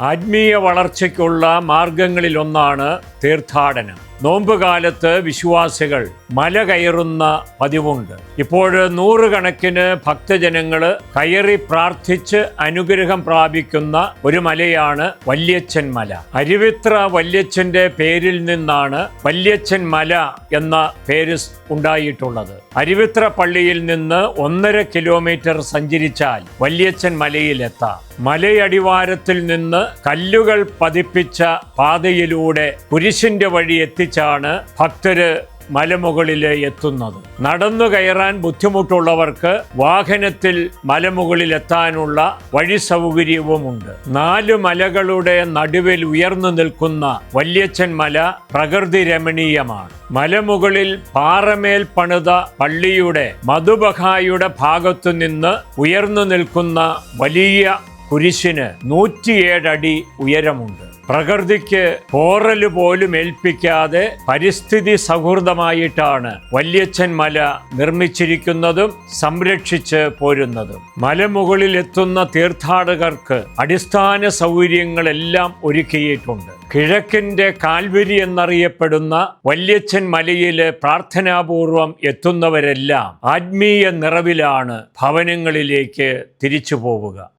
ആത്മീയ വളർച്ചയ്ക്കുള്ള മാർഗങ്ങളിലൊന്നാണ് തീർത്ഥാടനം. നോമ്പുകാലത്ത് വിശ്വാസികൾ മല കയറുന്ന പതിവുണ്ട്. ഇപ്പോൾ നൂറുകണക്കിന് ഭക്തജനങ്ങൾ കയറി പ്രാർത്ഥിച്ച് അനുഗ്രഹം പ്രാപിക്കുന്ന ഒരു മലയാണ് വല്യച്ഛൻ മല. അരുവിത്ര വല്യച്ഛൻ്റെ പേരിൽ നിന്നാണ് വല്യച്ഛൻ മല എന്ന പേര് ഉണ്ടായിട്ടുള്ളത്. അരുവിത്ര പള്ളിയിൽ നിന്ന് 1.5 കിലോമീറ്റർ സഞ്ചരിച്ചാൽ വല്യച്ഛൻ മലയിലെത്താം. മലയടിവാരത്തിൽ നിന്ന് കല്ലുകൾ പതിപ്പിച്ച പാതയിലൂടെ കുരിശിന്റെ വഴി എത്തിച്ചാണ് ഭക്തര് മലമുകളിൽ എത്തുന്നത്. നടന്നു കയറാൻ ബുദ്ധിമുട്ടുള്ളവർക്ക് വാഹനത്തിൽ മലമുകളിൽ എത്താനുള്ള വഴി സൗകര്യവുമുണ്ട്. 4 മലകളുടെ നടുവിൽ ഉയർന്നു നിൽക്കുന്ന വല്യച്ഛൻ മല പ്രകൃതി രമണീയമാണ്. മലമുകളിൽ പാറമേൽ പണിത പള്ളിയുടെ മധുബഹായുടെ ഭാഗത്തു നിന്ന് ഉയർന്നു നിൽക്കുന്ന വലിയ കുരിശിന് 107 അടി ഉയരമുണ്ട്. പ്രകൃതിക്ക് പോറല് പോലും ഏൽപ്പിക്കാതെ പരിസ്ഥിതി സൗഹൃദമായിട്ടാണ് വല്യച്ഛൻ മല നിർമ്മിച്ചിരിക്കുന്നതും സംരക്ഷിച്ച് പോരുന്നതും. മലമുകളിൽ എത്തുന്ന തീർത്ഥാടകർക്ക് അടിസ്ഥാന സൗകര്യങ്ങളെല്ലാം ഒരുക്കിയിട്ടുണ്ട്. കിഴക്കിൻ്റെ കാൽവരി എന്നറിയപ്പെടുന്ന വല്യച്ഛൻ മലയിൽ പ്രാർത്ഥനാപൂർവം എത്തുന്നവരെല്ലാം ആത്മീയ നിറവിലാണ് ഭവനങ്ങളിലേക്ക് തിരിച്ചു പോവുക.